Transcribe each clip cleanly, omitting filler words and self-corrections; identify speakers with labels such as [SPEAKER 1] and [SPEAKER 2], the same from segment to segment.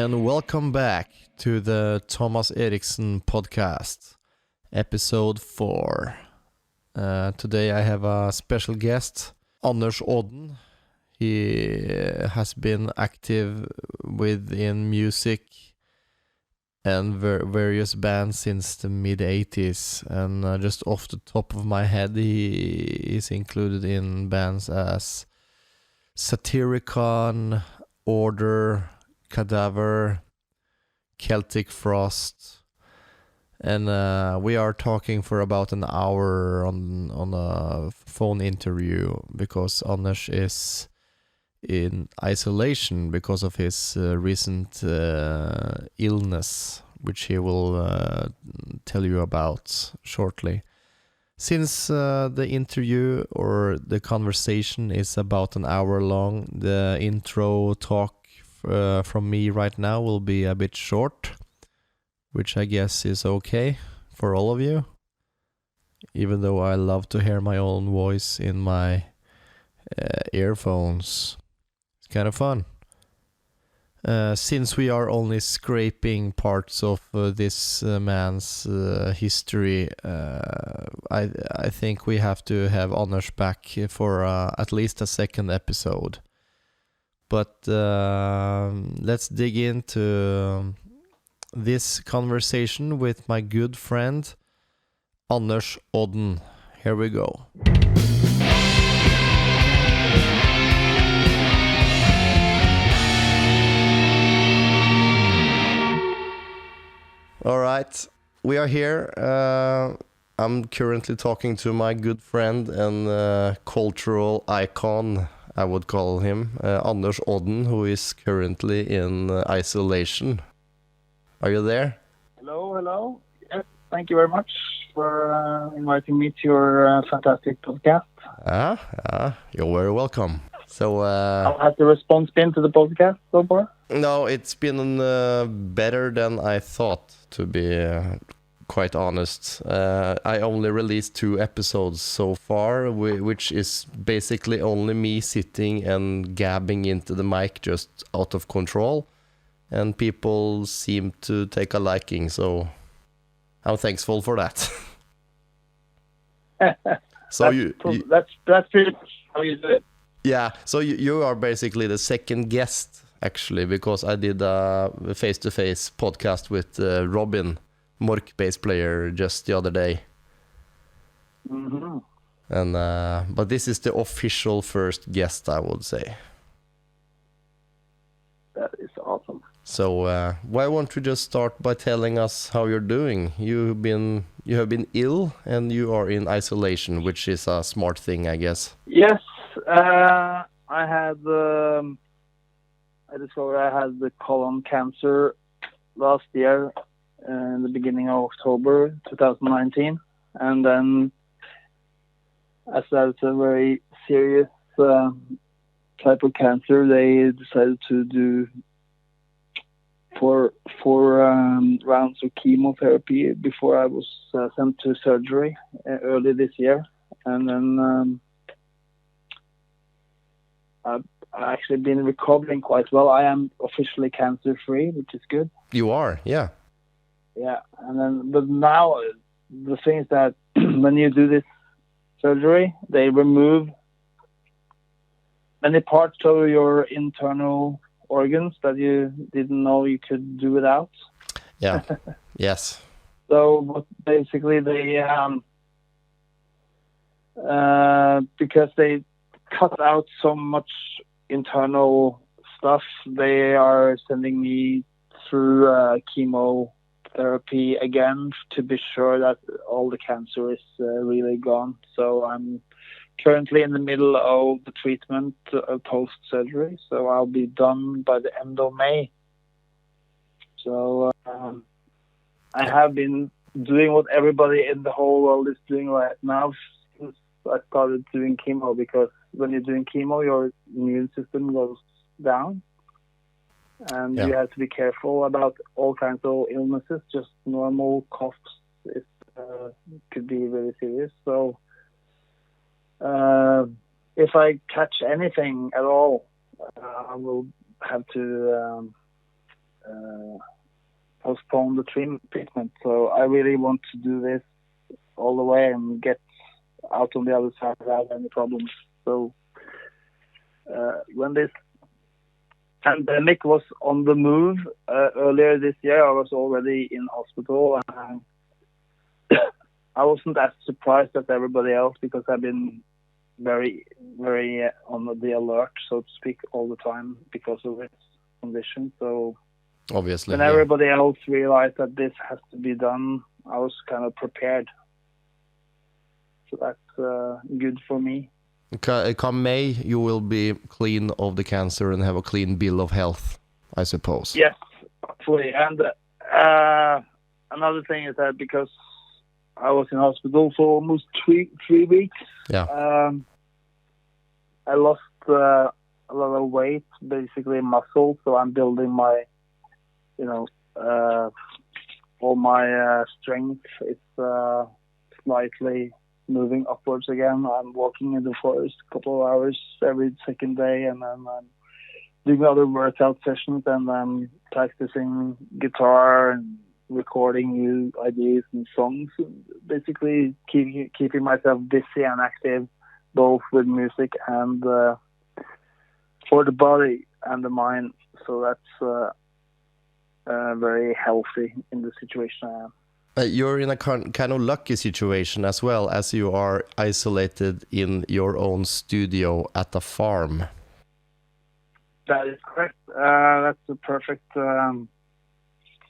[SPEAKER 1] and welcome back to the Thomas Eriksen podcast, episode 4. Today I have a special guest, Odden. He has been active within music and various bands since the mid-80s, and just off the top of my head, he is included in bands as Satyricon, Order, Cadaver, Celtic Frost, and we are talking for about an hour on a phone interview because Anders is in isolation because of his recent illness, which he will tell you about shortly. Since the interview or the conversation is about an hour long, the intro talk from me right now will be a bit short, which I guess is okay for all of you, even though I love to hear my own voice in my earphones. It's kind of fun. Since we are only scraping parts of this man's history, I think we have to have Anders back for at least a second episode. But let's dig into this conversation with my good friend Anders Odden. Here we go. All right, we are here. I'm currently talking to my good friend and cultural icon, I would call him, Anders Odden, who is currently in isolation. Are you there?
[SPEAKER 2] Hello. Yes, thank you very much for inviting me to your fantastic podcast.
[SPEAKER 1] You're very welcome. So,
[SPEAKER 2] how has the response been to the podcast so far?
[SPEAKER 1] No, it's been better than I thought, to be quite honest. I only released 2 episodes so far, which is basically only me sitting and gabbing into the mic just out of control. And people seem to take a liking, so I'm thankful for that. So
[SPEAKER 2] that's pretty much how you do it.
[SPEAKER 1] Yeah, so you are basically the second guest, actually, because I did a face-to-face podcast with Robin, Mork bass player, just the other day.
[SPEAKER 2] Mm-hmm.
[SPEAKER 1] And but this is the official first guest, I would say.
[SPEAKER 2] That is awesome.
[SPEAKER 1] So why won't you just start by telling us how you're doing? You have been ill and you are in isolation, which is a smart thing, I guess.
[SPEAKER 2] Yes, I discovered I had the colon cancer last year in the beginning of October 2019, and then as that's a very serious type of cancer, they decided to do four rounds of chemotherapy before I was sent to surgery early this year, and then I've actually been recovering quite well. I am officially cancer-free, which is good.
[SPEAKER 1] You are, yeah.
[SPEAKER 2] Yeah, but now the thing is that when you do this surgery, they remove many parts of your internal organs that you didn't know you could do without.
[SPEAKER 1] Yeah. Yes.
[SPEAKER 2] So, but basically, they because they cut out so much internal stuff, they are sending me through chemotherapy again to be sure that all the cancer is really gone. So I'm currently in the middle of the treatment post-surgery, so I'll be done by the end of May. So I have been doing what everybody in the whole world is doing right now since I started doing chemo, because when you're doing chemo, your immune system goes down, and you have to be careful about all kinds of illnesses. Just normal coughs could be really serious. So if I catch anything at all, I will have to postpone the treatment. So I really want to do this all the way and get out on the other side without any problems. So when this pandemic was on the move earlier this year, I was already in hospital, and I wasn't as surprised as everybody else because I've been very, very on the alert, so to speak, all the time because of this condition. So
[SPEAKER 1] obviously,
[SPEAKER 2] when everybody else realized that this has to be done, I was kind of prepared. So that's good for me.
[SPEAKER 1] Come May, you will be clean of the cancer and have a clean bill of health, I suppose.
[SPEAKER 2] Yes, hopefully. And another thing is that because I was in hospital for almost three weeks, I lost a lot of weight, basically muscle. So I'm building my, all my strength. It's slightly moving upwards again. I'm walking in the forest a couple of hours every second day, and then I'm doing other workout sessions, and I'm practicing guitar and recording new ideas and songs. Basically, keeping myself busy and active, both with music and for the body and the mind. So that's very healthy in the situation I am.
[SPEAKER 1] You're in a kind of lucky situation as well, as you are isolated in your own studio at a farm.
[SPEAKER 2] That is correct. That's the perfect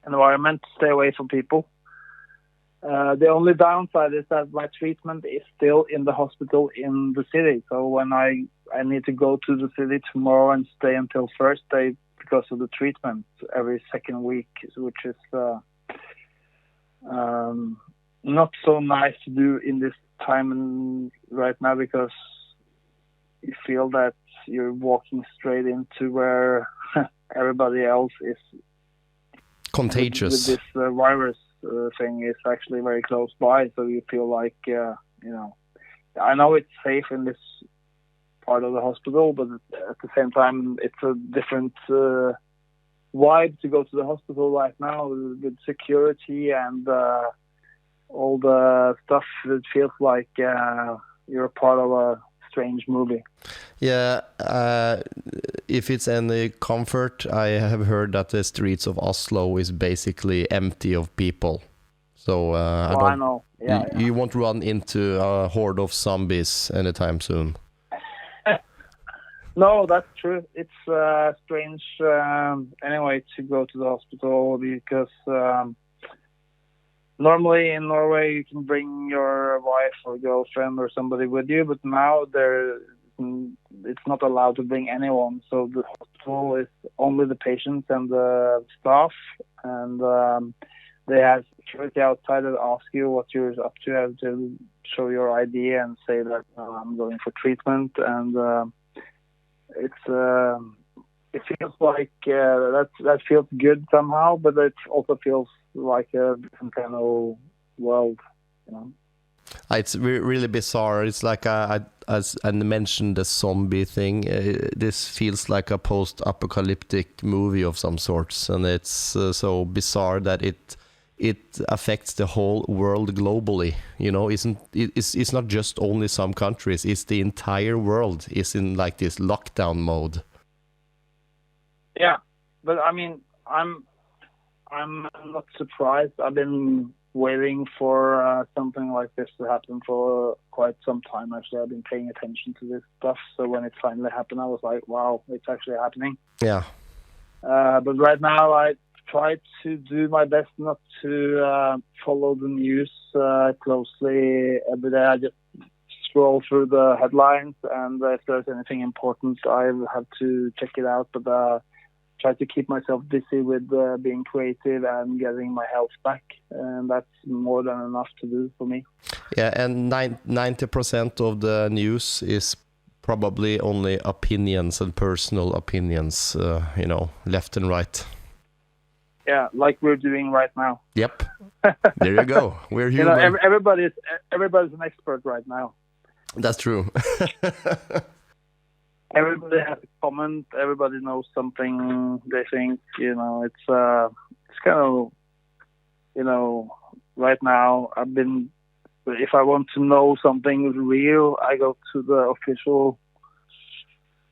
[SPEAKER 2] environment to stay away from people. The only downside is that my treatment is still in the hospital in the city. So when I need to go to the city tomorrow and stay until Thursday because of the treatment every second week, which is not so nice to do in this time right now, because you feel that you're walking straight into where everybody else is
[SPEAKER 1] contagious.
[SPEAKER 2] With this virus thing is actually very close by, so you feel like I know it's safe in this part of the hospital, but at the same time it's a different vibe to go to the hospital right now with security and all the stuff. It feels like you're a part of a strange movie.
[SPEAKER 1] Yeah, if it's any comfort, I have heard that the streets of Oslo is basically empty of people. So
[SPEAKER 2] I know. Yeah,
[SPEAKER 1] you won't run into a horde of zombies anytime soon.
[SPEAKER 2] No, that's true. It's strange anyway to go to the hospital, because normally in Norway you can bring your wife or girlfriend or somebody with you, but now it's not allowed to bring anyone. So the hospital is only the patients and the staff, and they have security outside that ask you what you're up to. You have to show your ID and say that I'm going for treatment, and it feels like that feels good somehow, but it also feels like a different kind of world,
[SPEAKER 1] It's really bizarre. It's like as I mentioned, the zombie thing. This feels like a post-apocalyptic movie of some sorts, and it's so bizarre that it affects the whole world globally. It's not just only some countries. It's the entire world is in like this lockdown mode.
[SPEAKER 2] Yeah, but I mean, I'm not surprised. I've been waiting for something like this to happen for quite some time. Actually, I've been paying attention to this stuff. So when it finally happened, I was like, wow, it's actually happening.
[SPEAKER 1] Yeah.
[SPEAKER 2] But right now, I try to do my best not to follow the news closely every day. I just scroll through the headlines, and if there's anything important, I have to check it out. But try to keep myself busy with being creative and getting my health back, and that's more than enough to do for me.
[SPEAKER 1] Yeah, and 90% of the news is probably only opinions and personal opinions, left and right.
[SPEAKER 2] Yeah, like we're doing right now.
[SPEAKER 1] Yep. There you go. We're human.
[SPEAKER 2] Everybody's an expert right now.
[SPEAKER 1] That's true.
[SPEAKER 2] everybody has a comment. Everybody knows something. They think, it's kind of, right now if I want to know something real, I go to the official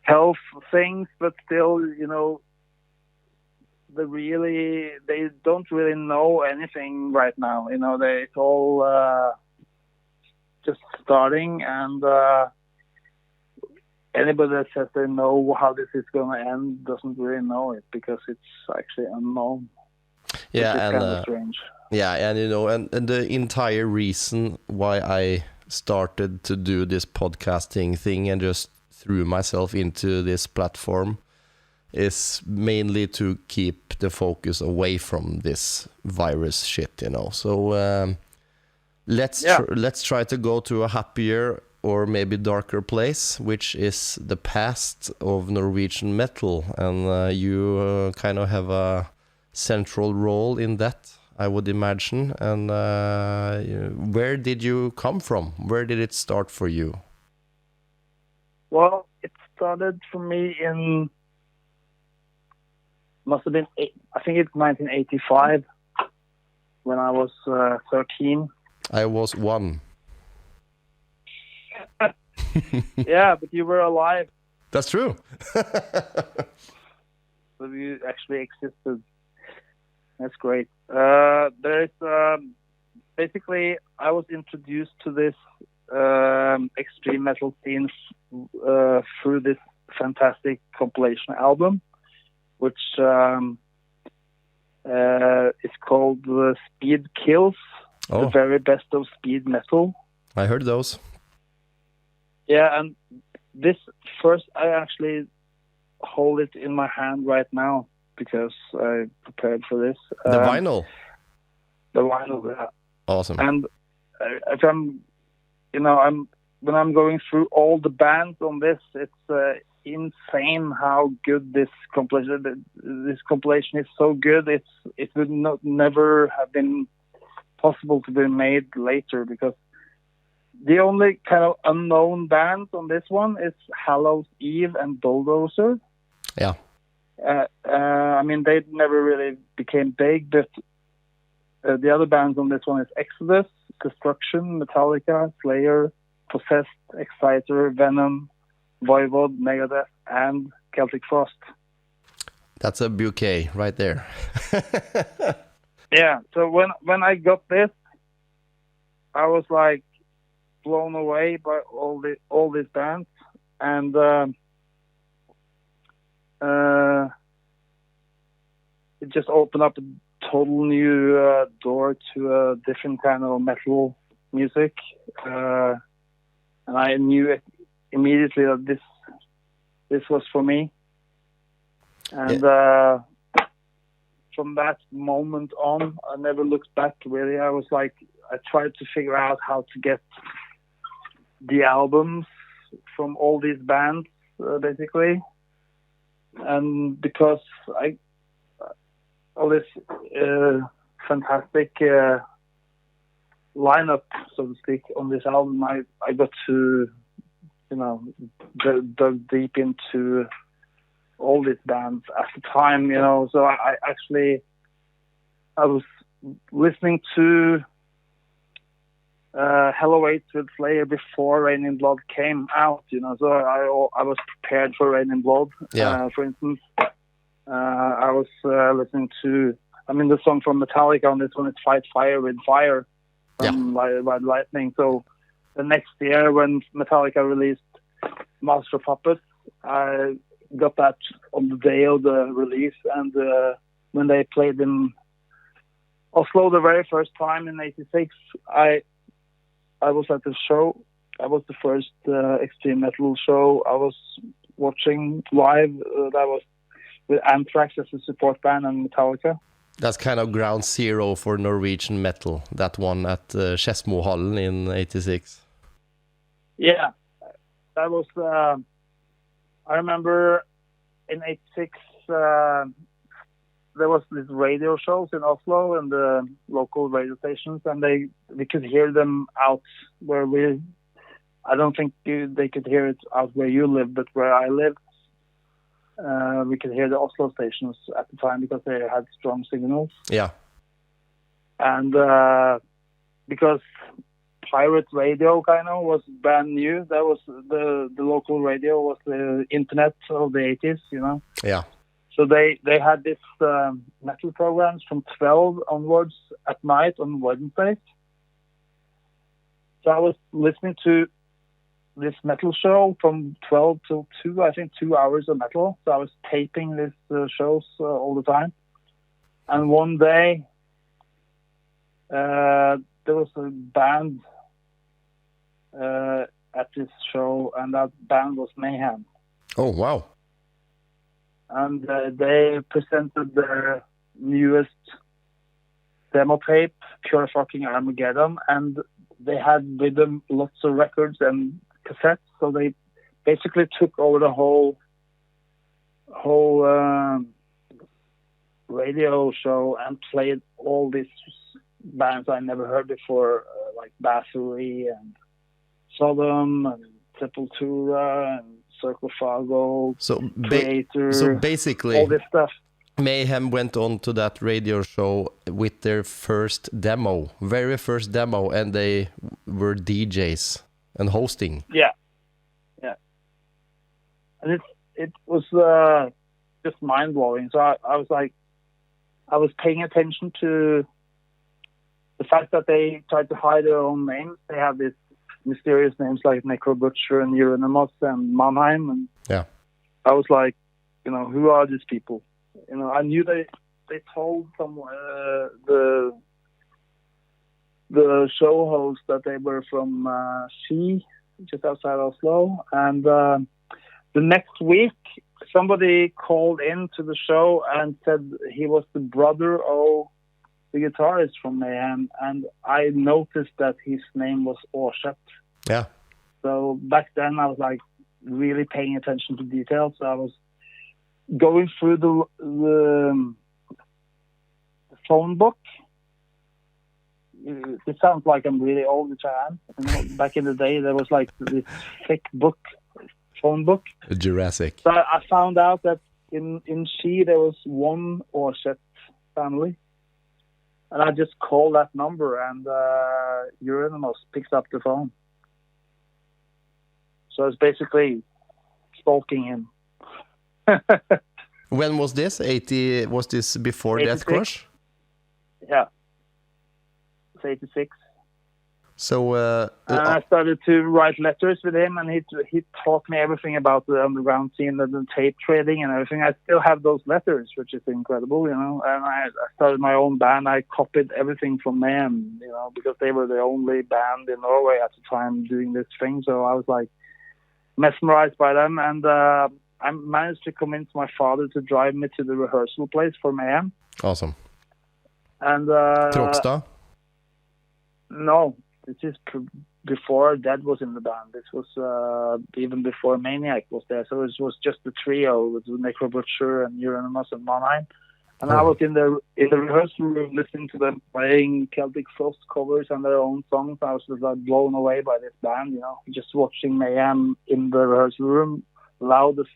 [SPEAKER 2] health things, but still, they don't really know anything right now. It's all just starting, and anybody that says they know how this is going to end doesn't really know it, because it's actually unknown.
[SPEAKER 1] Yeah,
[SPEAKER 2] it's
[SPEAKER 1] and
[SPEAKER 2] kind of strange.
[SPEAKER 1] yeah, and and the entire reason why I started to do this podcasting thing and just threw myself into this platform is mainly to keep the focus away from this virus shit, So let's try to go to a happier or maybe darker place, which is the past of Norwegian metal, and you kind of have a central role in that, I would imagine. And where did you come from? Where did it start for you?
[SPEAKER 2] Well, it started for me must have been, I think it's 1985, when I was 13.
[SPEAKER 1] I was 1.
[SPEAKER 2] Yeah, but you were alive.
[SPEAKER 1] That's true.
[SPEAKER 2] So you actually existed. That's great. There's basically, I was introduced to this extreme metal scene through this fantastic compilation album, which is called Speed Kills, the very best of speed metal.
[SPEAKER 1] I heard those.
[SPEAKER 2] Yeah, and this first, I actually hold it in my hand right now because I prepared for this.
[SPEAKER 1] The vinyl?
[SPEAKER 2] The vinyl, yeah.
[SPEAKER 1] Awesome.
[SPEAKER 2] And if when I'm going through all the bands on this, it's insane how good this compilation is. So good, it would never have been possible to be made later, because the only kind of unknown bands on this one is Hallows Eve and Bulldozer.
[SPEAKER 1] Yeah.
[SPEAKER 2] They never really became big, but the other bands on this one is Exodus, Destruction, Metallica, Slayer, Possessed, Exciter, Venom, Voivod, Megadeth, and Celtic Frost.
[SPEAKER 1] That's a bouquet right there.
[SPEAKER 2] Yeah, so when I got this, I was like blown away by all these bands, and it just opened up a total new door to a different kind of metal music, and I knew immediately that this was for me, and from that moment on, I never looked back, really. I was like, I tried to figure out how to get the albums from all these bands, basically. And because all this fantastic lineup, so to speak, on this album, I got to, dug deep into all these bands at the time, So I was listening to Hello 8 with Slayer before Rain in Blood came out, So I was prepared for Rain in Blood.
[SPEAKER 1] Yeah.
[SPEAKER 2] For instance, I was listening to, the song from Metallica on this one is Fight Fire with Fire from Ride Lightning. So the next year when Metallica released Master of Puppets, I got that on the day of the release, and when they played in Oslo the very first time in '86, I was at the show. I was the first extreme metal show I was watching live. That was with Anthrax as a support band and Metallica.
[SPEAKER 1] That's kind of ground zero for Norwegian metal, that one at Skedsmohallen in '86.
[SPEAKER 2] Yeah, that was... I remember in '86 there was these radio shows in Oslo and the local radio stations, and we could hear them out where we I don't think they could hear it out where you live, but where I live, we could hear the Oslo stations at the time because they had strong signals.
[SPEAKER 1] Yeah.
[SPEAKER 2] And because pirate radio kind of was brand new, that was the local radio was the internet of the 80s, you know.
[SPEAKER 1] Yeah.
[SPEAKER 2] So they had this metal programs from 12 onwards at night on Wednesdays. So I was listening to this metal show from 12 till 2, I think 2 hours of metal. So I was taping these shows all the time. And one day, there was a band at this show, and that band was Mayhem.
[SPEAKER 1] Oh, wow.
[SPEAKER 2] And they presented their newest demo tape, Pure Fucking Armageddon, and they had with them lots of records and cassettes, so they basically took over the whole radio show and played all these bands I never heard before, like Bathory and Sodom and Sepultura and Sarcophago, Creator,
[SPEAKER 1] so basically,
[SPEAKER 2] all this stuff.
[SPEAKER 1] Mayhem went on to that radio show with their very first demo, and they were DJs and hosting.
[SPEAKER 2] Yeah. And it was just mind blowing. So I was paying attention to the fact that they tried to hide their own names. They have these mysterious names like Necro Butcher and Euronymous and Mannheim, and
[SPEAKER 1] yeah,
[SPEAKER 2] I was like, you know, who are these people? You know, I knew they told some the show host that they were from Ski, just outside Oslo, and the next week somebody called in to the show and said he was the brother of the guitarist from Mayhem, and I noticed that his name was Årseth.
[SPEAKER 1] Yeah.
[SPEAKER 2] So back then I was like really paying attention to details. So I was going through the phone book. It sounds like I'm really old, which I am. You know, back in the day, there was like this thick book, phone book.
[SPEAKER 1] Jurassic.
[SPEAKER 2] So I found out that in Ski there was one Årseth family. And I just called that number, and Euronymous picks up the phone. So it's basically stalking him.
[SPEAKER 1] When was this? 80? Was this before
[SPEAKER 2] 86.
[SPEAKER 1] Death Crush?
[SPEAKER 2] Yeah. It's 86.
[SPEAKER 1] So
[SPEAKER 2] and I started to write letters with him, and he taught me everything about the underground scene, the tape trading and everything. I still have those letters, which is incredible, you know. And I started my own band. I copied everything from them, you know, because they were the only band in Norway at the time doing this thing. So I was like mesmerized by them, and I managed to convince my father to drive me to the rehearsal place for Mayhem.
[SPEAKER 1] Awesome.
[SPEAKER 2] And
[SPEAKER 1] Trogstad?
[SPEAKER 2] No. This is before Dead was in the band. This was even before Maniac was there. So it was just the trio with Necro Butcher and Euronymous and Mannheim. And I was in the rehearsal room listening to them playing Celtic Frost covers and their own songs. I was just like blown away by this band, you know, just watching Mayhem in the rehearsal room, loud as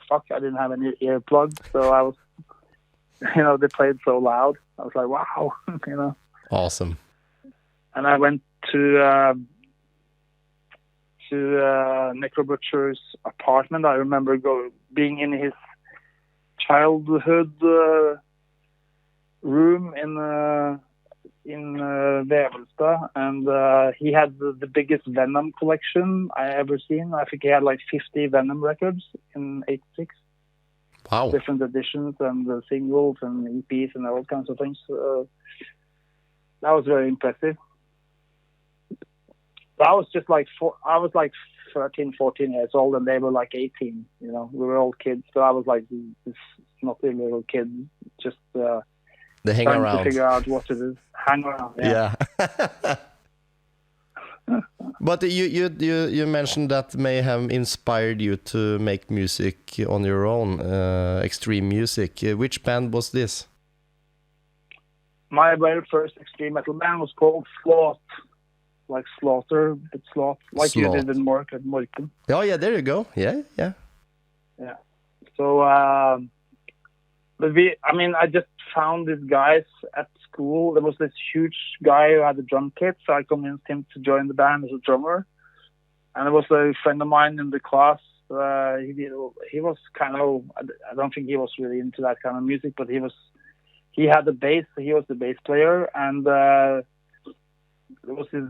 [SPEAKER 2] fuck. I didn't have any earplugs, so I was, you know, they played so loud. I was like, wow, you know.
[SPEAKER 1] Awesome.
[SPEAKER 2] And I went to Necro Butcher's apartment. I remember being in his childhood room in Vevelstad, and he had the biggest Venom collection I ever seen. I think he had like 50 Venom records in '86.
[SPEAKER 1] Wow.
[SPEAKER 2] Different editions and singles and EPs and all kinds of things. That was very impressive. I was just like 13, 14 years old, and they were like 18. You know, we were all kids. So I was like this snotty little kid, just
[SPEAKER 1] they hang
[SPEAKER 2] trying
[SPEAKER 1] around
[SPEAKER 2] to figure out what to do. Hang around.
[SPEAKER 1] Yeah. But you mentioned that Mayhem inspired you to make music on your own, extreme music. Which band was this?
[SPEAKER 2] My very first extreme metal band was called Slaught. like Slaughter, but like you did in Mork at Morken.
[SPEAKER 1] Oh yeah, there you go. Yeah.
[SPEAKER 2] So, but I just found these guys at school. There was this huge guy who had a drum kit, so I convinced him to join the band as a drummer. And there was a friend of mine in the class. He was kind of, I don't think he was really into that kind of music, but he had the bass. He was the bass player, and there was this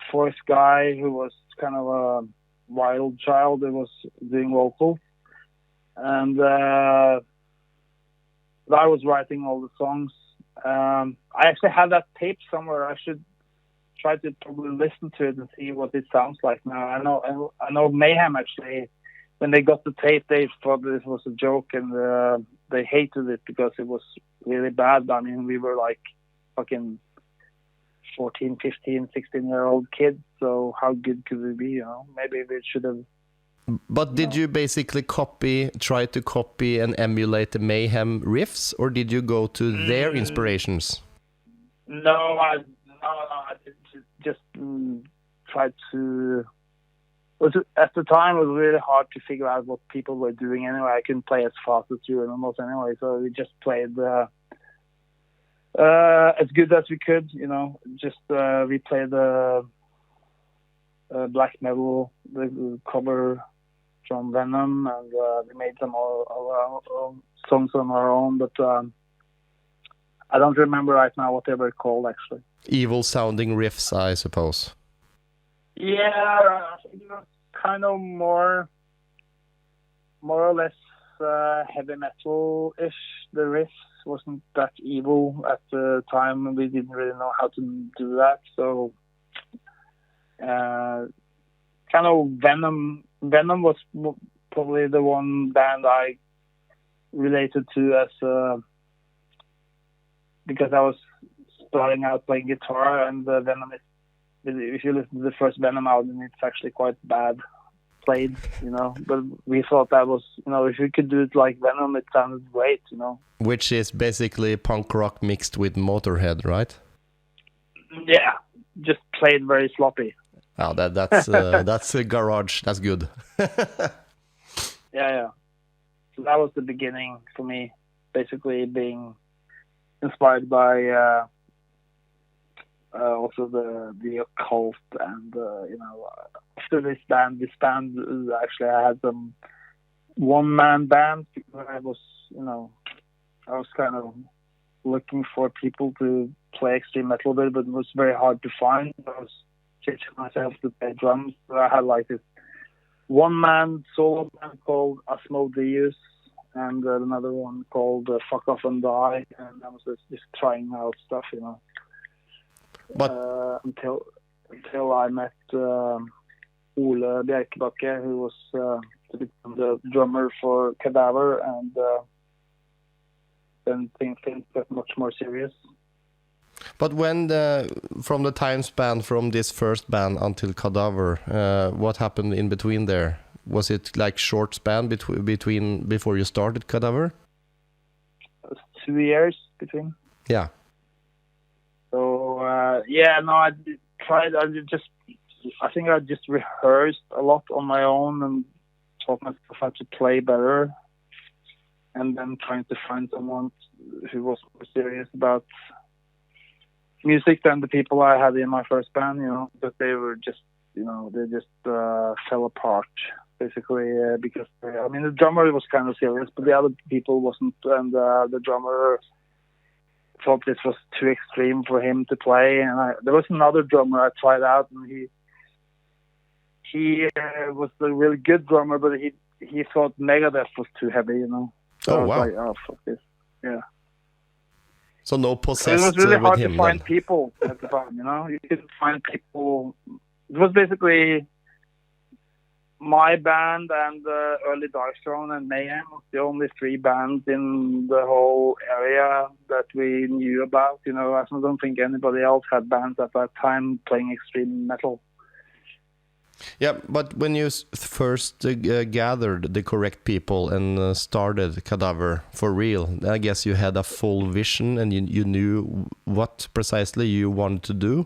[SPEAKER 2] fourth guy who was kind of a wild child who was doing vocals. And I was writing all the songs. I actually had that tape somewhere. I should try to probably listen to it and see what it sounds like now. I know Mayhem actually, when they got the tape, they thought this was a joke, and they hated it because it was really bad. I mean, we were like fucking 14, 15, 16-year-old kids, so how good could we be, Maybe we should have...
[SPEAKER 1] But did you basically try to copy and emulate the Mayhem riffs, or did you go to their inspirations?
[SPEAKER 2] No, I just tried to... At the time, it was really hard to figure out what people were doing anyway. I couldn't play as fast as you almost anyway, so we just played as good as we could, we played black metal, the cover from Venom, and we made some our own songs on our own, but I don't remember right now what they were called, actually.
[SPEAKER 1] Evil sounding riffs, I suppose.
[SPEAKER 2] Yeah, I think it was kind of more or less heavy metal-ish. The riffs wasn't that evil at the time. We didn't really know how to do that, so kind of Venom was probably the one band I related to as because I was starting out playing guitar, and Venom is, if you listen to the first Venom album, it's actually quite bad played, but we thought that was, if we could do it like Venom, it sounded great,
[SPEAKER 1] Which is basically punk rock mixed with Motorhead, right?
[SPEAKER 2] Yeah, just played very sloppy.
[SPEAKER 1] Oh, that's a garage. That's good.
[SPEAKER 2] Yeah. So that was the beginning for me, basically being inspired by also the occult, and after this band actually I had some one-man band. I was kind of looking for people to play extreme metal with, but it was very hard to find. I was teaching myself to play drums. So I had like this one-man solo band called Asmodeus, and another one called Fuck Off and Die, and I was just trying out stuff,
[SPEAKER 1] But
[SPEAKER 2] until I met Ole Bjerkebakke, who was the drummer for Cadaver, and then things got much more serious.
[SPEAKER 1] But when from the time span from this first band until Cadaver, what happened in between there? Was it like short span between before you started Cadaver?
[SPEAKER 2] It was 2 years between.
[SPEAKER 1] Yeah.
[SPEAKER 2] So I tried. I think I just rehearsed a lot on my own and taught myself how to play better, and then trying to find someone who was more serious about music than the people I had in my first band. But they were just, they just fell apart basically because the drummer was kind of serious, but the other people wasn't, and the drummer thought this was too extreme for him to play. And there was another drummer I tried out, and he was a really good drummer, but he thought Megadeth was too heavy, So
[SPEAKER 1] oh,
[SPEAKER 2] I was
[SPEAKER 1] wow.
[SPEAKER 2] like, oh, fuck this. Yeah.
[SPEAKER 1] So no possessed
[SPEAKER 2] it was really hard
[SPEAKER 1] with him
[SPEAKER 2] to find
[SPEAKER 1] then.
[SPEAKER 2] people at the time, You couldn't find people. It was basically my band and early Darkthrone and Mayhem was the only 3 bands in the whole area that we knew about. I don't think anybody else had bands at that time playing extreme metal.
[SPEAKER 1] Yeah, but when you first gathered the correct people and started Cadaver for real, I guess you had a full vision and you knew what precisely you wanted to do.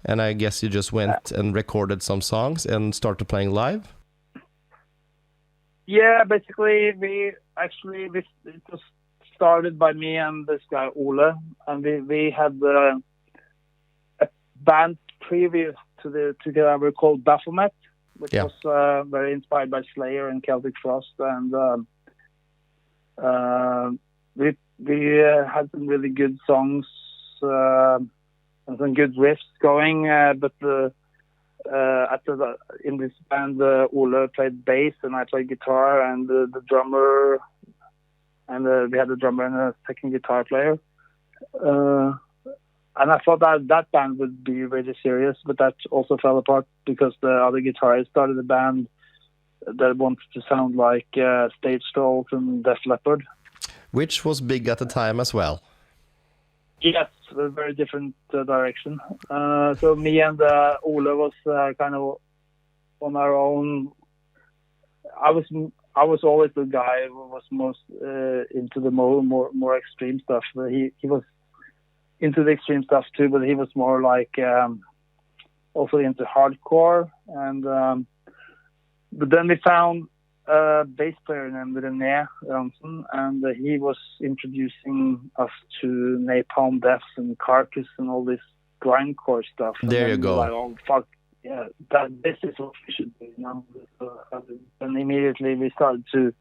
[SPEAKER 1] And I guess you just went and recorded some songs and started playing live?
[SPEAKER 2] Yeah, basically it was started by me and this guy Ole, and we had a band previous to Cadaver called Baphomet, which was very inspired by Slayer and Celtic Frost, and we had some really good songs and some good riffs going, but in this band, Ole played bass and I played guitar, and the drummer, and we had a drummer and a second guitar player. And I thought that band would be really serious, but that also fell apart because the other guitarist started a band that wanted to sound like Stage Dolls and Def Leppard.
[SPEAKER 1] Which was big at the time as well.
[SPEAKER 2] Yes, a very different direction. So me and Ole was kind of on our own. I was always the guy who was most into the more extreme stuff. He was into the extreme stuff too, but he was more like also into hardcore. And but then we found a bass player named René Ransen, and he was introducing us to Napalm Death and Carcass and all this grindcore stuff.
[SPEAKER 1] There you go.
[SPEAKER 2] Like, oh fuck, yeah, this is what we should do, you know. And immediately we started to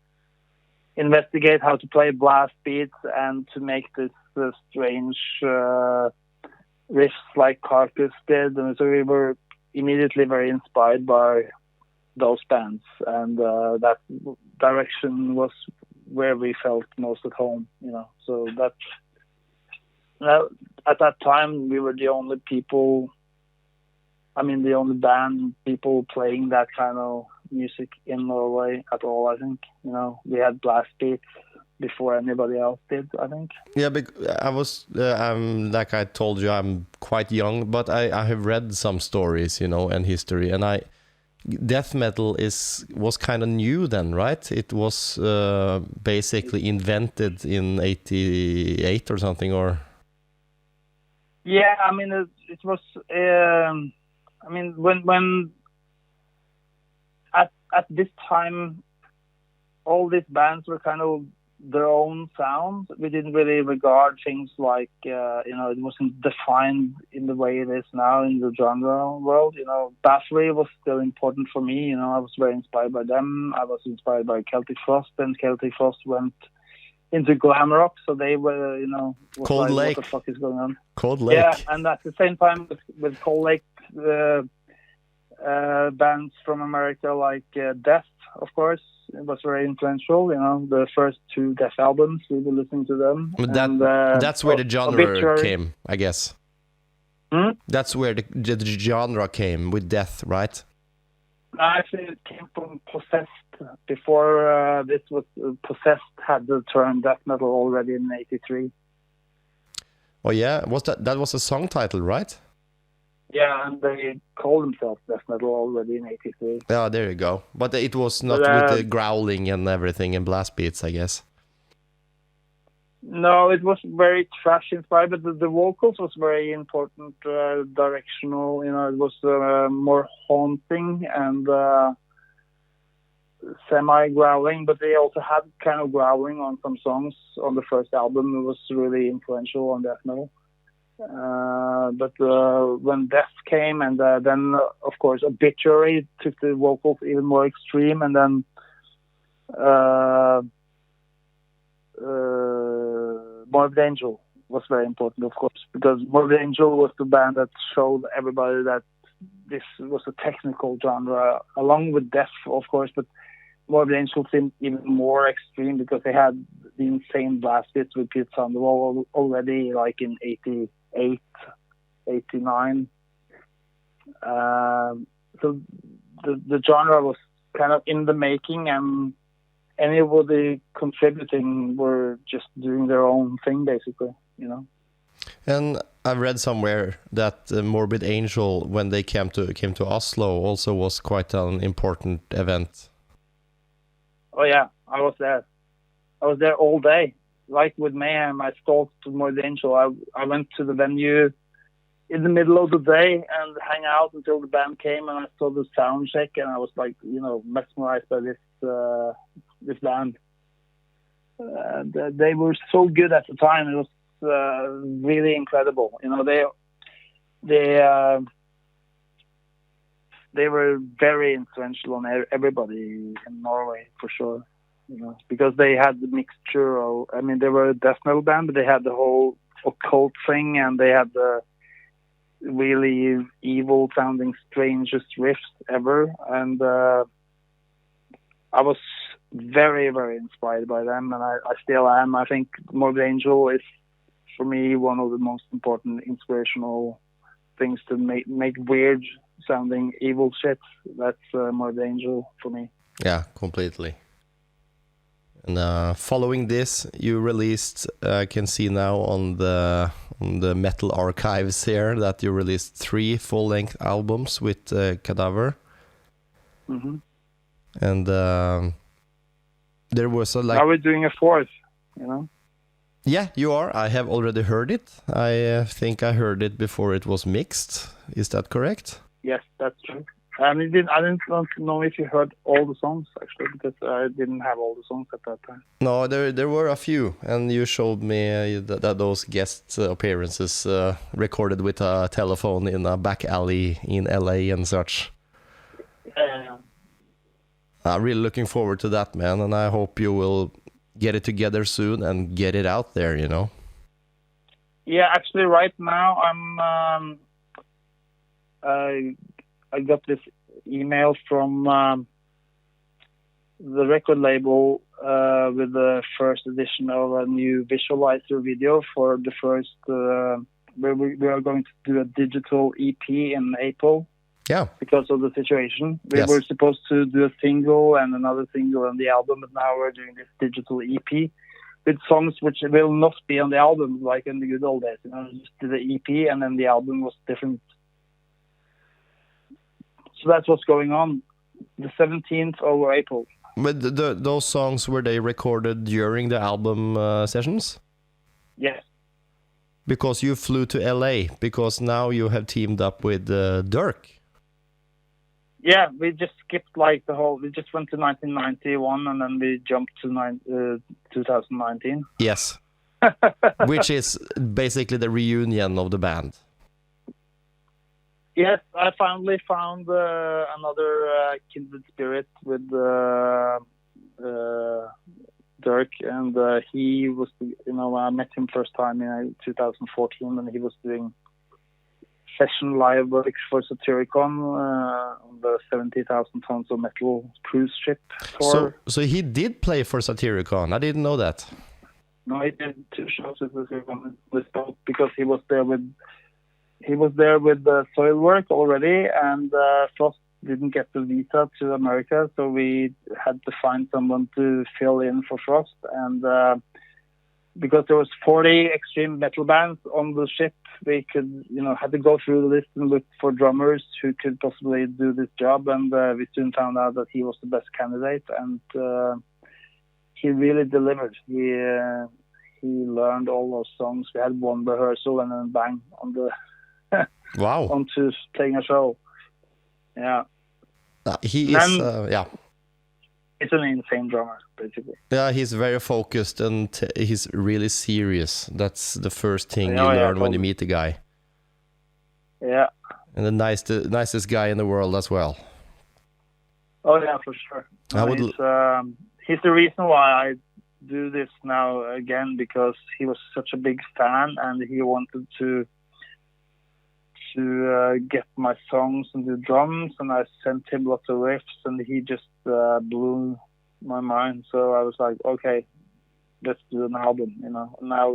[SPEAKER 2] investigate how to play blast beats and to make this strange riffs like Carcass did, and so we were immediately very inspired by those bands, and that direction was where we felt most at home, you know. So that at that time we were the only band people playing that kind of music in Norway at all. I think, you know, we had blast beats before anybody else did, I think.
[SPEAKER 1] Yeah, I was like I told you, I'm quite young, but I have read some stories, you know, and history, and death metal was kind of new then, right? It was basically invented in 88 or something, or?
[SPEAKER 2] Yeah, I mean, it was. I mean, when at this time, all these bands were kind of their own sound. We didn't really regard things like, you know, it wasn't defined in the way it is now in the genre world. You know, Bathory was still important for me. You know, I was very inspired by them. I was inspired by Celtic Frost, and Celtic Frost went into glam rock, so they were, you know,
[SPEAKER 1] Cold
[SPEAKER 2] like,
[SPEAKER 1] Lake.
[SPEAKER 2] what the fuck is going on?
[SPEAKER 1] Cold Lake.
[SPEAKER 2] Yeah, and at the same time with Cold Lake, bands from America like Death, of course, it was very influential. You know, the first two Death albums, we were listening to them.
[SPEAKER 1] That's where the genre came, I guess. That's where the genre came with Death, right?
[SPEAKER 2] Actually, it came from Possessed. Before this was Possessed had the term death metal already in '83.
[SPEAKER 1] Oh yeah, that was a song title, right?
[SPEAKER 2] Yeah, and they called themselves death metal already in '83.
[SPEAKER 1] Yeah, there you go. But it was not with the growling and everything and blast beats, I guess.
[SPEAKER 2] No, it was very thrash inspired, but the vocals was very important, directional. You know, it was more haunting and semi-growling, but they also had kind of growling on some songs on the first album. It was really influential on death metal. But when Death came, and then of course Obituary took the vocals even more extreme, and then Morbid Angel was very important, of course, because Morbid Angel was the band that showed everybody that this was a technical genre, along with Death, of course, but Morbid Angel seemed even more extreme because they had the insane blast beats with Pete Sandoval already, like in 88, 89. So the genre was kind of in the making, and anybody contributing were just doing their own thing, basically, you know.
[SPEAKER 1] And I've read somewhere that Morbid Angel, when they came to Oslo, also was quite an important event.
[SPEAKER 2] Oh yeah, I was there. I was there all day. Like with Mayhem, I stalked Morbid Angel. I went to the venue in the middle of the day and hang out until the band came, and I saw the sound check, and I was like, mesmerized by this band. They were so good at the time. It was really incredible. They were very influential on everybody in Norway, for sure. Because they had the mixture of, they were a death metal band, but they had the whole occult thing, and they had the really evil sounding, strangest riffs ever. And I was very, very inspired by them, and I still am. I think Morbid Angel is, for me, one of the most important inspirational things to make weird sounding evil shit. That's Morbid Angel for me.
[SPEAKER 1] Yeah, completely. And following this, you released, I can see now on the Metal Archives here, that you released 3 full-length albums with Cadaver.
[SPEAKER 2] Mm-hmm.
[SPEAKER 1] And there was a
[SPEAKER 2] Now we're doing a 4th,
[SPEAKER 1] Yeah, you are. I have already heard it. I think I heard it before it was mixed. Is that correct?
[SPEAKER 2] Yes, that's true. I didn't know if you heard all the songs, actually, because I didn't have all the songs at that time.
[SPEAKER 1] No, there were a few, and you showed me that those guest appearances recorded with a telephone in a back alley in LA and such.
[SPEAKER 2] Yeah.
[SPEAKER 1] I'm really looking forward to that, man, and I hope you will get it together soon and get it out there,
[SPEAKER 2] Yeah, actually, right now I got this email from the record label with the first edition of a new visualizer video for the first. We are going to do a digital EP in April.
[SPEAKER 1] Yeah.
[SPEAKER 2] Because of the situation, we
[SPEAKER 1] Yes.
[SPEAKER 2] were supposed to do a single and another single on the album, but now we're doing this digital EP with songs which will not be on the album, like in the good old days. Just did the EP and then the album was different. So that's what's going on. The 17th of April.
[SPEAKER 1] But those songs, were they recorded during the album sessions?
[SPEAKER 2] Yes.
[SPEAKER 1] Because you flew to LA, because now you have teamed up with Dirk.
[SPEAKER 2] Yeah, we just skipped we just went to 1991 and then we jumped to 2019.
[SPEAKER 1] Yes. Which is basically the reunion of the band.
[SPEAKER 2] Yes, I finally found another kindred spirit with Dirk, and he was, I met him first time in 2014, and he was doing session live works for Satyricon on the 70,000 tons of metal cruise ship tour.
[SPEAKER 1] So he did play for Satyricon. I didn't know that.
[SPEAKER 2] No, he did 2 shows with Satyricon because he was there with the soil work already, and Frost didn't get the visa to America, so we had to find someone to fill in for Frost. And because there was 40 extreme metal bands on the ship, we could, had to go through the list and look for drummers who could possibly do this job. And we soon found out that he was the best candidate, and he really delivered. He learned all those songs. We had one rehearsal and then bang on the
[SPEAKER 1] wow,
[SPEAKER 2] onto playing a show. Yeah.
[SPEAKER 1] He is, yeah.
[SPEAKER 2] It's an insane drummer, basically.
[SPEAKER 1] Yeah, he's very focused and he's really serious. That's the first thing you learn when you meet the guy.
[SPEAKER 2] Yeah.
[SPEAKER 1] And the nicest guy in the world as well.
[SPEAKER 2] Oh, yeah, for sure. He's the reason why I do this now again, because he was such a big fan and he wanted to get my songs and do drums, and I sent him lots of riffs, and he just blew my mind. So I was like, okay, let's do an album, Now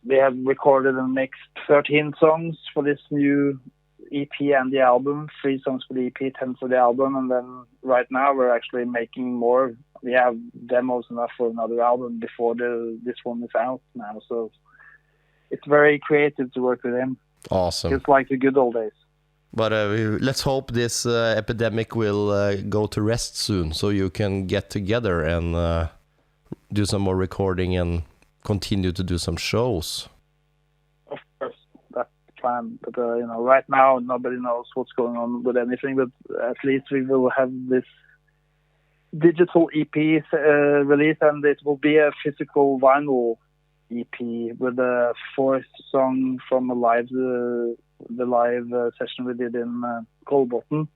[SPEAKER 2] we have recorded and mixed 13 songs for this new EP and the album, 3 songs for the EP, 10 for the album, and then right now we're actually making more. We have demos enough for another album before this one is out now, so it's very creative to work with him.
[SPEAKER 1] Awesome.
[SPEAKER 2] It's like the good old days.
[SPEAKER 1] But let's hope this epidemic will go to rest soon, so you can get together and do some more recording and continue to do some shows.
[SPEAKER 2] Of course. plan. But right now nobody knows what's going on with anything. But at least we will have this digital EP release, and it will be a physical vinyl EP with a fourth song from the live session we did in Kolbotn,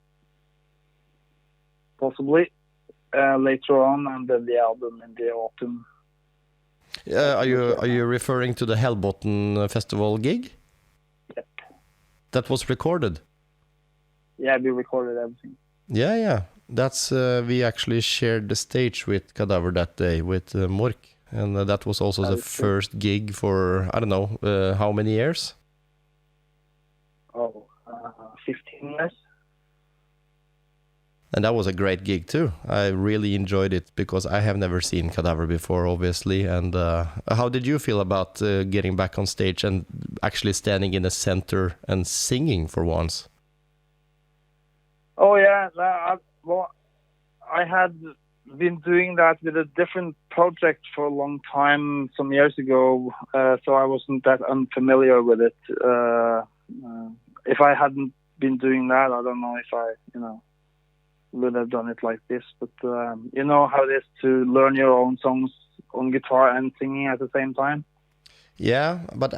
[SPEAKER 2] possibly later on, and then the album in the autumn.
[SPEAKER 1] Are you referring to the Hellbotn festival gig?
[SPEAKER 2] Yep.
[SPEAKER 1] That was recorded?
[SPEAKER 2] Yeah, we recorded everything.
[SPEAKER 1] Yeah. That's we actually shared the stage with Cadaver that day with Mork, and that was also the first gig for I don't know how many years.
[SPEAKER 2] 15 years.
[SPEAKER 1] And that was a great gig too. I really enjoyed it because I have never seen Cadaver before, obviously. And how did you feel about getting back on stage and actually standing in the center and singing for once?
[SPEAKER 2] Oh yeah, I had been doing that with a different project for a long time, some years ago, so I wasn't that unfamiliar with it. If I hadn't been doing that, I don't know if I, would have done it like this. But you know how it is to learn your own songs on guitar and singing at the same time.
[SPEAKER 1] Yeah, but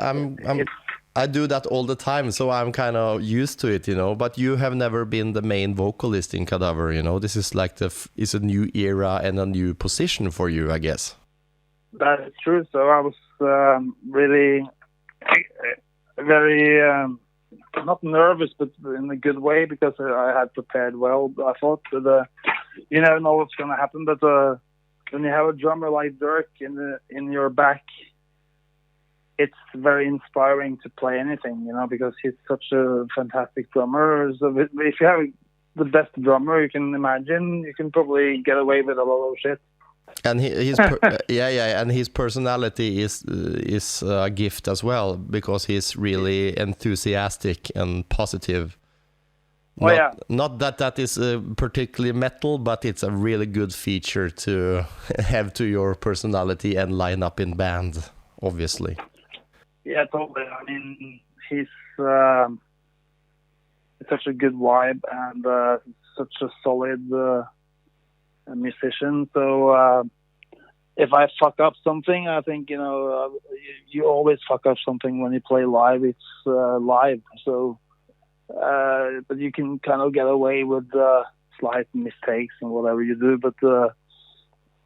[SPEAKER 1] I do that all the time, so I'm kind of used to it, But you have never been the main vocalist in Cadaver, This is like it's a new era and a new position for you, I guess.
[SPEAKER 2] That is true. So I was really very not nervous, but in a good way, because I had prepared well. I thought that you never know what's going to happen, but when you have a drummer like Dirk in your back, it's very inspiring to play anything, because he's such a fantastic drummer. So if you have the best drummer you can imagine, you can probably get away with a lot of shit.
[SPEAKER 1] And and his personality is a gift as well, because he's really enthusiastic and positive. Not that is particularly metal, but it's a really good feature to have to your personality and line up in band, obviously.
[SPEAKER 2] Yeah, totally. I mean, he's such a good vibe and such a solid musician. So if I fuck up something, I think, you always fuck up something when you play live. It's live. So, but you can kind of get away with slight mistakes and whatever you do. But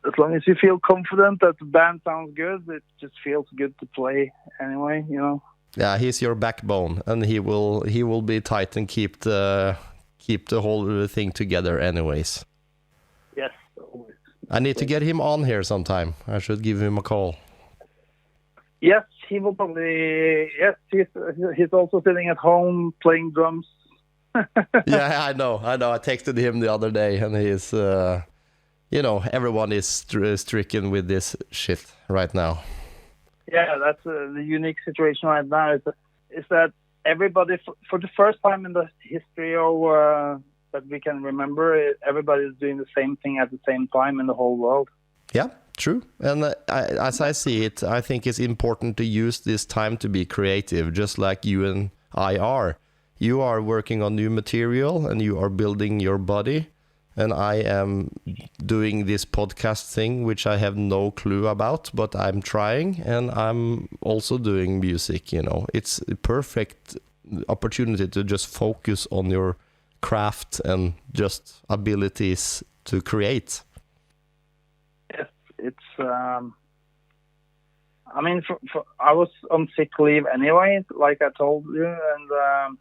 [SPEAKER 2] as long as you feel confident that the band sounds good, it just feels good to play anyway,
[SPEAKER 1] Yeah, he's your backbone, and he will be tight and keep the whole thing together anyways.
[SPEAKER 2] Yes, always.
[SPEAKER 1] I need to get him on here sometime. I should give him a call.
[SPEAKER 2] Yes, he will probably. Yes, he's also sitting at home playing drums.
[SPEAKER 1] Yeah, I know. I texted him the other day, and he's, everyone is stricken with this shit right now.
[SPEAKER 2] Yeah, that's the unique situation right now. Is that everybody, for the first time in the history of that we can remember, everybody is doing the same thing at the same time in the whole world.
[SPEAKER 1] Yeah, true. And as I see it, I think it's important to use this time to be creative, just like you and I are. You are working on new material and you are building your body. And I am doing this podcast thing, which I have no clue about, but I'm trying, and I'm also doing music, It's a perfect opportunity to just focus on your craft and just abilities to create.
[SPEAKER 2] Yes, it's... I mean, I was on sick leave anyway, like I told you, and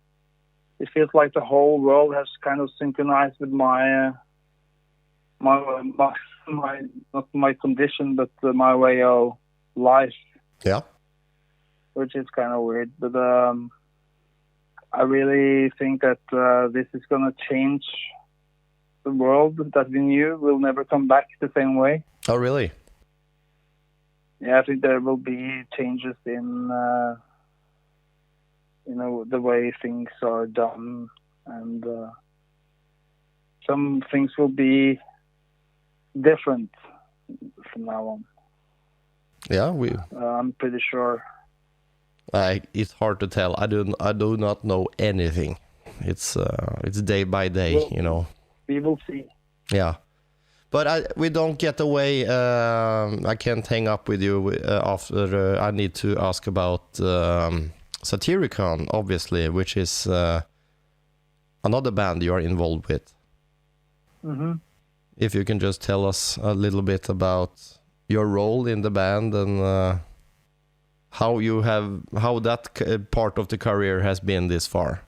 [SPEAKER 2] it feels like the whole world has kind of synchronized with my not my condition, but my way of life.
[SPEAKER 1] Yeah,
[SPEAKER 2] which is kind of weird, but I really think that this is gonna change the world that we knew. Will never come back the same way.
[SPEAKER 1] Oh, really?
[SPEAKER 2] Yeah, I think there will be changes in the way things are done, and some things will be different from now on.
[SPEAKER 1] Yeah,
[SPEAKER 2] I'm pretty sure.
[SPEAKER 1] It's hard to tell. I do not know anything. It's day by day,
[SPEAKER 2] Well,
[SPEAKER 1] you know.
[SPEAKER 2] We will see.
[SPEAKER 1] Yeah. But we don't get away. I can't hang up with you after. I need to ask about Satyricon, obviously, which is another band you are involved with.
[SPEAKER 2] Mm-hmm.
[SPEAKER 1] If you can just tell us a little bit about your role in the band and how that part of the career has been this far.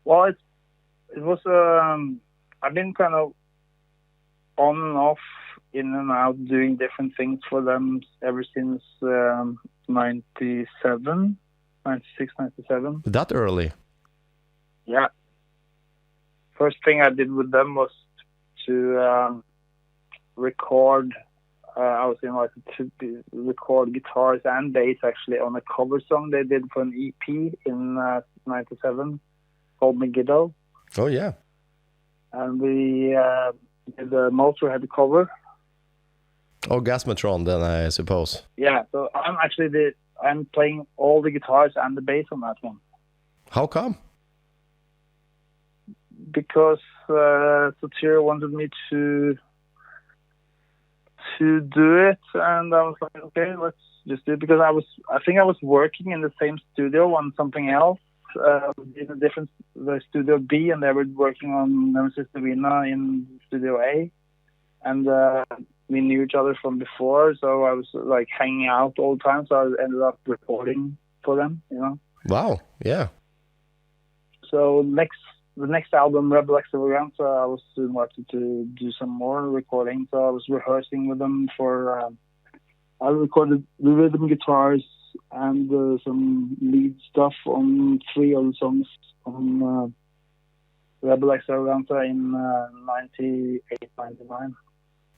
[SPEAKER 2] Well, it was. I've been kind of on and off, in and out, doing different things for them ever since 97, 96, 97.
[SPEAKER 1] That early?
[SPEAKER 2] Yeah. First thing I did with them was to record. I was invited to record guitars and bass actually on a cover song they did for an EP in 97 called Megiddo.
[SPEAKER 1] Oh yeah.
[SPEAKER 2] And we did the Motorhead cover.
[SPEAKER 1] Oh, Gasmatron then, I suppose.
[SPEAKER 2] Yeah, so I'm playing all the guitars and the bass on that one.
[SPEAKER 1] How come?
[SPEAKER 2] Because Satyr wanted me to do it, and I was like, okay, let's just do it. Because I think I was working in the same studio on something else, in a different the Studio B, and they were working on Nemesis Divina in Studio A, and we knew each other from before, so I was like hanging out all the time. So I ended up recording for them, you know.
[SPEAKER 1] Wow, yeah.
[SPEAKER 2] So the next album, Rebel Extravaganza, I was invited to do some more recording. So I was rehearsing with them for. I recorded the rhythm guitars and some lead stuff on 3 other songs on Rebel Extravaganza in 98, 99.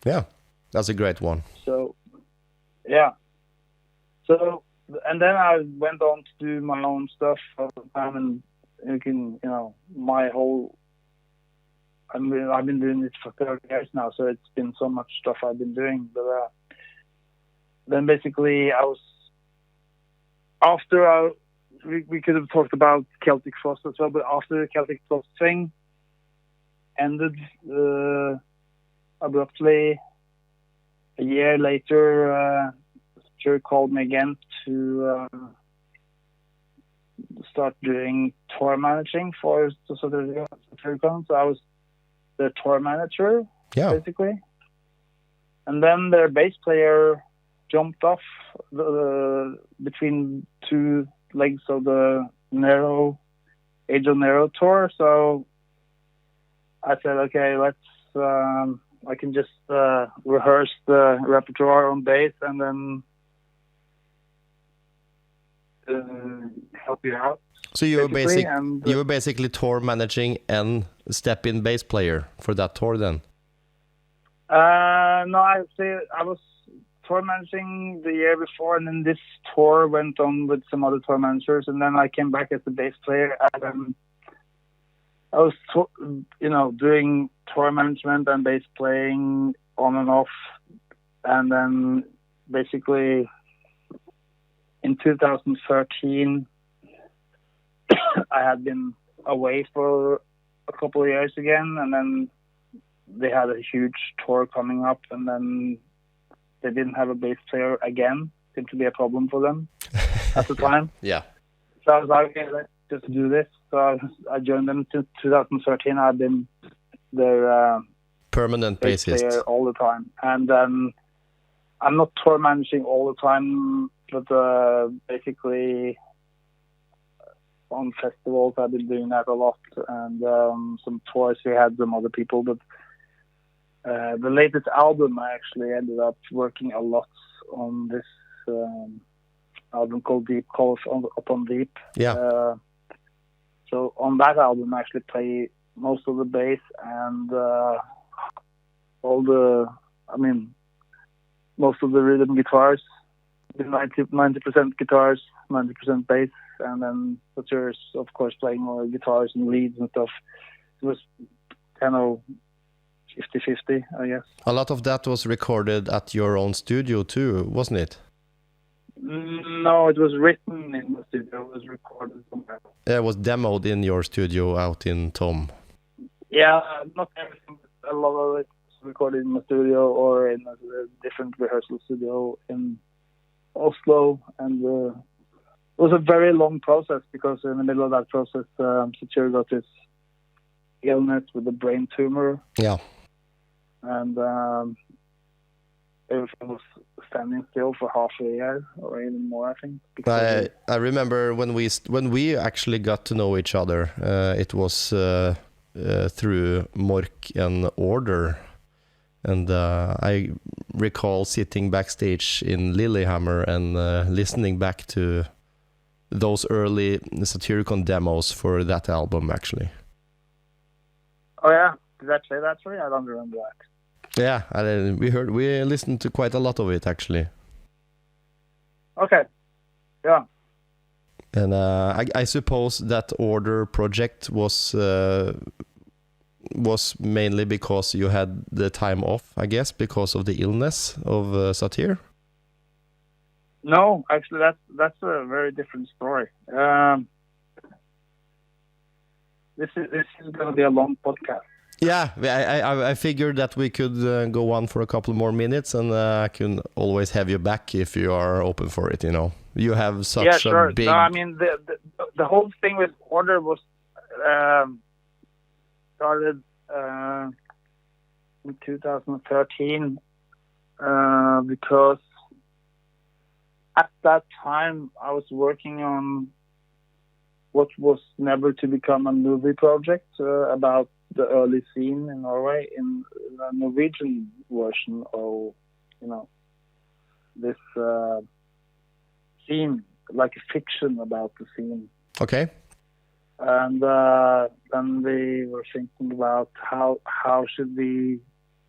[SPEAKER 1] Yeah, that's a great one.
[SPEAKER 2] So, yeah. So, and then I went on to do my own stuff all the time, and I've been doing it for 30 years now, so it's been so much stuff I've been doing. But then basically we could have talked about Celtic Frost as well, but after the Celtic Frost thing ended abruptly, a year later, Stuart called me again to start doing tour managing for Satyricon. So I was their tour manager, basically. And then their bass player jumped off between 2 legs of the Age of Nero tour. So I said, okay, I can just rehearse the repertoire on bass and then help you out.
[SPEAKER 1] So you were basically tour managing and step-in bass player for that tour then?
[SPEAKER 2] No, I was tour managing the year before, and then this tour went on with some other tour managers, and then I came back as the bass player, and I was doing tour management and bass playing on and off, and then basically in 2013 I had been away for a couple of years again, and then they had a huge tour coming up, and then they didn't have a bass player again. Seemed to be a problem for them at the time.
[SPEAKER 1] Yeah.
[SPEAKER 2] So I was like, okay, let's just do this. So I joined them in 2013. I've been their
[SPEAKER 1] permanent
[SPEAKER 2] bass
[SPEAKER 1] bassist
[SPEAKER 2] player all the time. And I'm not tour managing all the time, but basically on festivals I've been doing that a lot, and some tours we had some other people. But the latest album, I actually ended up working a lot on this album called Deep Calls Upon Deep.
[SPEAKER 1] Yeah.
[SPEAKER 2] So on that album, I actually play most of the bass and most of the rhythm guitars, 90% guitars, 90% bass, and then Satyr's, of course, playing more guitars and leads and stuff. It was kind of 50-50, I guess.
[SPEAKER 1] A lot of that was recorded at your own studio too, wasn't it?
[SPEAKER 2] No, it was written in the studio. It was recorded somewhere.
[SPEAKER 1] It was demoed in your studio out in Tom.
[SPEAKER 2] Yeah, not everything. But a lot of it was recorded in the studio or in a different rehearsal studio in Oslo, and it was a very long process because in the middle of that process, Satyricon got this illness with a brain tumor.
[SPEAKER 1] Yeah.
[SPEAKER 2] And everything was standing still for half a year or even more, I think.
[SPEAKER 1] I remember when we actually got to know each other. It was through Mork and Order, and I recall sitting backstage in Lillehammer and listening back to those early Satyricon demos for that album, actually.
[SPEAKER 2] Oh yeah, did I say that? Sorry, I don't remember that.
[SPEAKER 1] Yeah, we listened to quite a lot of it, actually.
[SPEAKER 2] Okay, yeah.
[SPEAKER 1] And I suppose that Order project was mainly because you had the time off, I guess, because of the illness of Satyr.
[SPEAKER 2] No, actually, that's a very different story. This is going to be a long podcast.
[SPEAKER 1] Yeah, I figured that we could go on for a couple more minutes, and I can always have you back if you are open for it. You know, you have such a big.
[SPEAKER 2] No, I mean the whole thing with Order was started in 2013 because at that time I was working on what was never to become a movie project about the early scene in Norway in the Norwegian version of, this scene, like a fiction about the scene.
[SPEAKER 1] Okay.
[SPEAKER 2] And then we were thinking about how should we,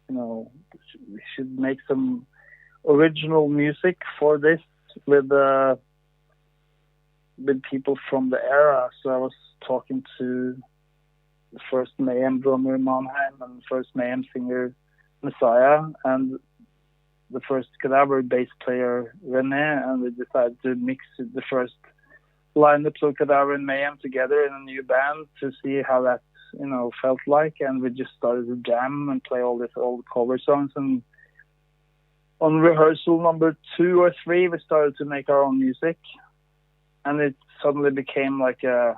[SPEAKER 2] we should make some original music for this with people from the era. So I was talking to the first Mayhem drummer Mannheim and the first Mayhem singer Messiah and the first Cadaver bass player René, and we decided to mix the first lineups of Cadaver and Mayhem together in a new band to see how that felt like, and we just started to jam and play all these old cover songs. And on rehearsal number 2 or 3 we started to make our own music, and it suddenly became like a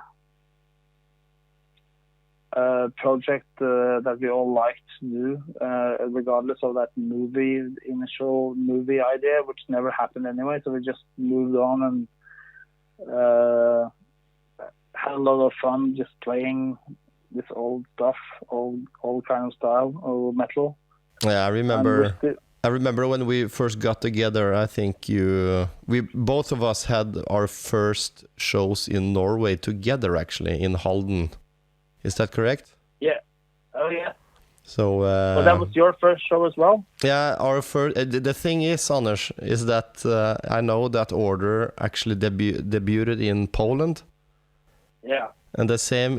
[SPEAKER 2] project that we all liked to do, regardless of that initial movie idea, which never happened anyway. So we just moved on and had a lot of fun just playing this old stuff, old kind of style, old metal.
[SPEAKER 1] Yeah, I remember when we first got together. I think we both of us had our first shows in Norway together, actually, in Halden. Is that correct?
[SPEAKER 2] Yeah. Oh, yeah.
[SPEAKER 1] So
[SPEAKER 2] that was your first show as well?
[SPEAKER 1] Yeah, our first. The thing is, Anders, is that I know that Order actually debuted in Poland.
[SPEAKER 2] Yeah.
[SPEAKER 1] And the same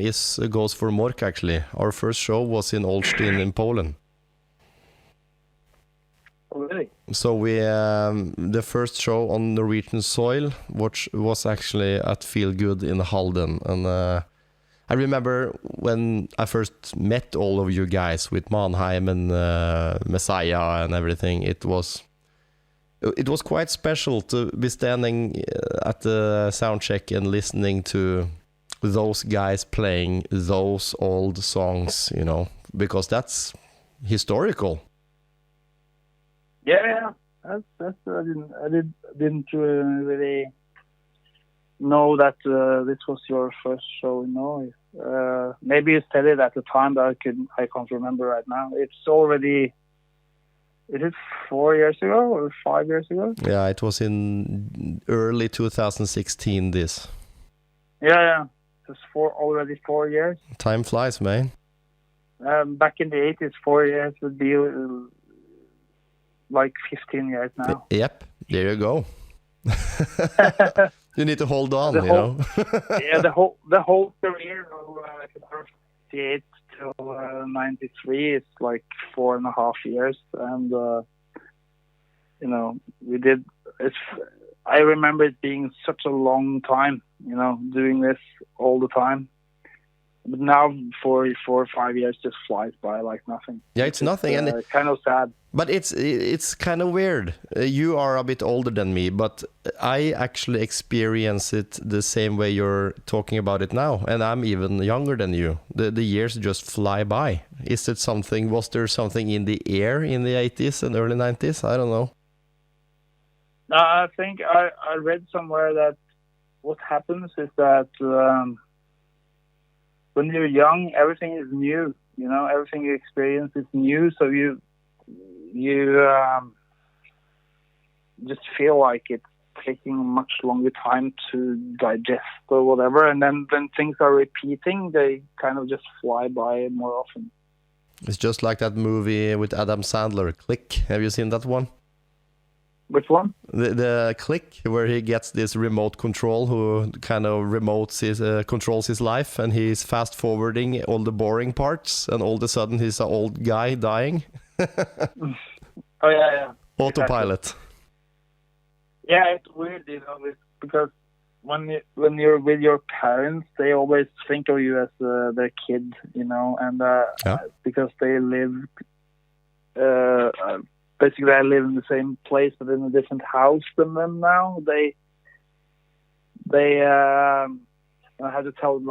[SPEAKER 1] goes for Mork, actually. Our first show was in Olsztyn in Poland.
[SPEAKER 2] Oh, really?
[SPEAKER 1] So we the first show on Norwegian soil, which was actually at Feel Good in Halden, and I remember when I first met all of you guys with Mannheim and Messiah and everything. It was quite special to be standing at the sound check and listening to those guys playing those old songs, because that's historical.
[SPEAKER 2] Yeah. That's I didn't really know that this was your first show in Norway. Maybe you said it at the time, but I can't remember right now. It's already, is it 4 years ago or 5 years ago?
[SPEAKER 1] Yeah, it was in early 2016. This.
[SPEAKER 2] Yeah. It's already 4 years.
[SPEAKER 1] Time flies, man.
[SPEAKER 2] Back in the 80s, 4 years would be like 15 years now.
[SPEAKER 1] Yep, there you go. You need to hold on,
[SPEAKER 2] Yeah, the whole career of 58 till 93 is like 4.5 years, and we did. I remember it being such a long time, doing this all the time. But now 4 or 5 years just flies by like nothing.
[SPEAKER 1] Yeah, it's nothing, and
[SPEAKER 2] it's kind of sad.
[SPEAKER 1] But it's kind of weird. You are a bit older than me, but I actually experience it the same way you're talking about it now, and I'm even younger than you. The years just fly by. Was there something in the air in the 80s and early 90s? I don't know.
[SPEAKER 2] I think I read somewhere that what happens is that when you're young, everything is new. Everything you experience is new, so you just feel like it's taking much longer time to digest or whatever, and then when things are repeating, they kind of just fly by more often.
[SPEAKER 1] It's just like that movie with Adam Sandler, Click. Have you seen that one?
[SPEAKER 2] Which one?
[SPEAKER 1] The Click, where he gets this remote control who kind of controls his life, and he's fast forwarding all the boring parts, and all of a sudden he's an old guy dying.
[SPEAKER 2] Oh yeah.
[SPEAKER 1] Autopilot.
[SPEAKER 2] Exactly. Yeah, it's weird, because when you're with your parents, they always think of you as their kid, and because they live. Basically, I live in the same place but in a different house than them now. They I had to tell them,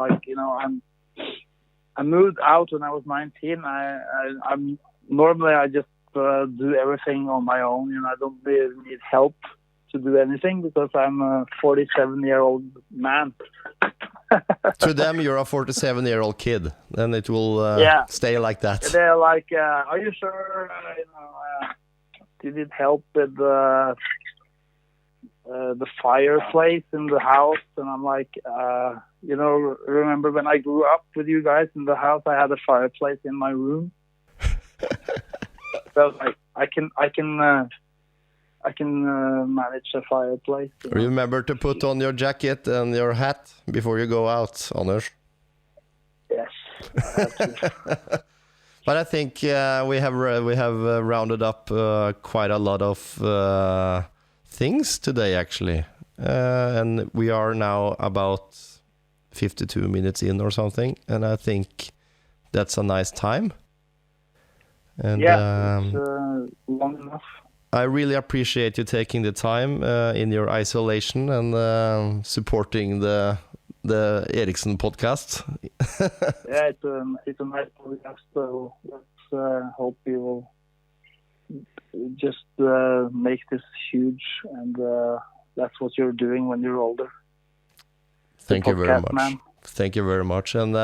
[SPEAKER 2] I moved out when I was 19. I'm normally I just do everything on my own. I don't really need help to do anything because I'm a 47-year-old man.
[SPEAKER 1] To them, you're a 47-year-old kid, and it will stay like that.
[SPEAKER 2] They're like, "Are you sure? You need help with the fireplace in the house?" And I'm like, remember when I grew up with you guys in the house, I had a fireplace in my room. So like, I can manage a fireplace.
[SPEAKER 1] Remember to put on your jacket and your hat before you go out, Anders.
[SPEAKER 2] Yes, I have to.
[SPEAKER 1] But I think we have rounded up quite a lot of things today, actually, and we are now about 52 minutes in or something, and I think that's a nice time. And
[SPEAKER 2] it's long enough.
[SPEAKER 1] I really appreciate you taking the time in your isolation and supporting the Eriksen podcast.
[SPEAKER 2] Yeah, it's a nice podcast. So let's hope you will just make this huge, and that's what you're doing when you're older.
[SPEAKER 1] Thank you very much.
[SPEAKER 2] Man.
[SPEAKER 1] Thank you very much, and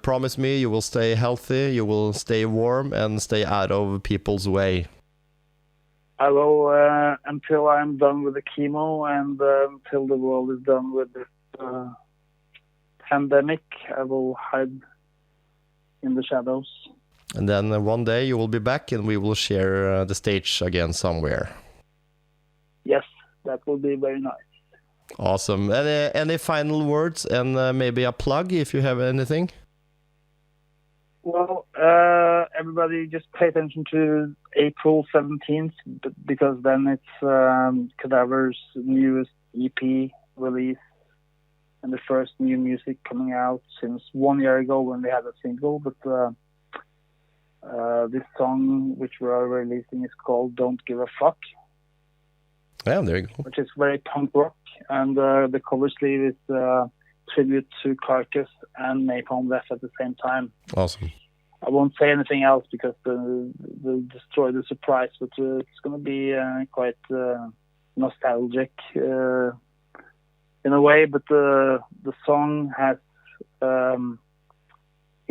[SPEAKER 1] promise me you will stay healthy, you will stay warm, and stay out of people's way.
[SPEAKER 2] I will until I'm done with the chemo and until the world is done with this pandemic. I will hide in the shadows.
[SPEAKER 1] And then one day you will be back and we will share the stage again somewhere.
[SPEAKER 2] Yes, that will be very nice.
[SPEAKER 1] Awesome. Any final words and maybe a plug if you have anything?
[SPEAKER 2] Well, everybody just pay attention to April 17th because then it's Cadaver's newest EP release and the first new music coming out since 1 year ago when they had a single. But this song which we are releasing is called Don't Give a Fuck.
[SPEAKER 1] Yeah, there you go.
[SPEAKER 2] Which is very punk rock. And the cover sleeve is tribute to Carcass and Napalm Death at the same time.
[SPEAKER 1] Awesome.
[SPEAKER 2] I won't say anything else because they'll destroy the surprise, but it's going to be quite nostalgic in a way. But the song has a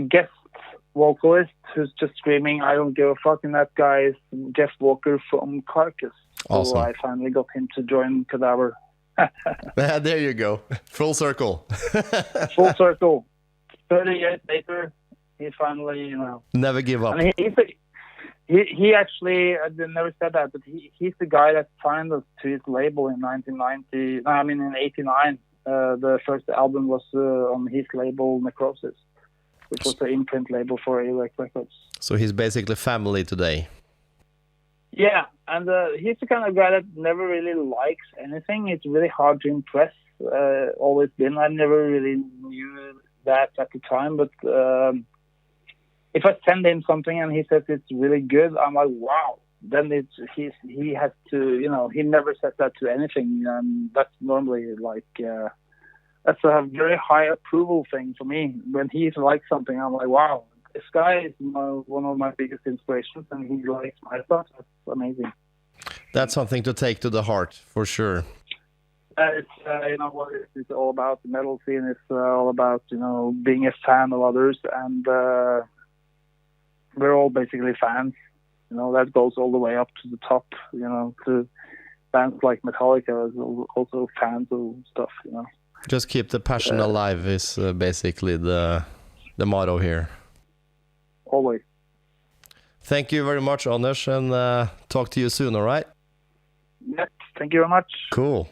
[SPEAKER 2] guest vocalist who's just screaming, "I don't give a fuck," and that guy is Jeff Walker from Carcass.
[SPEAKER 1] Awesome.
[SPEAKER 2] So I finally got him to join Cadaver.
[SPEAKER 1] There you go. Full circle.
[SPEAKER 2] Full circle. 30 years later, he finally,
[SPEAKER 1] Never give up.
[SPEAKER 2] I mean, he actually, I never said that, but he's the guy that signed us to his label in 1990. No, I mean in 89. The first album was on his label Necrosis, which was the imprint label for Eriksen Records.
[SPEAKER 1] So he's basically family today.
[SPEAKER 2] Yeah, and he's the kind of guy that never really likes anything. It's really hard to impress. Always been. I never really knew that at the time, but if I send him something and he says it's really good, I'm like, wow. Then he has to, he never says that to anything. That's normally like that's a very high approval thing for me. When he likes something, I'm like, wow, this guy is one of my biggest inspirations, and he likes my stuff. That's amazing.
[SPEAKER 1] That's something to take to the heart, for sure.
[SPEAKER 2] It's what it's all about. The metal scene is all about being a fan of others, and we're all basically fans. That goes all the way up to the top. To bands like Metallica is also fans of stuff.
[SPEAKER 1] Just keep the passion alive is basically the motto here.
[SPEAKER 2] Always.
[SPEAKER 1] Thank you very much, Anders, and talk to you soon. All right.
[SPEAKER 2] Yep. Thank you very much.
[SPEAKER 1] Cool.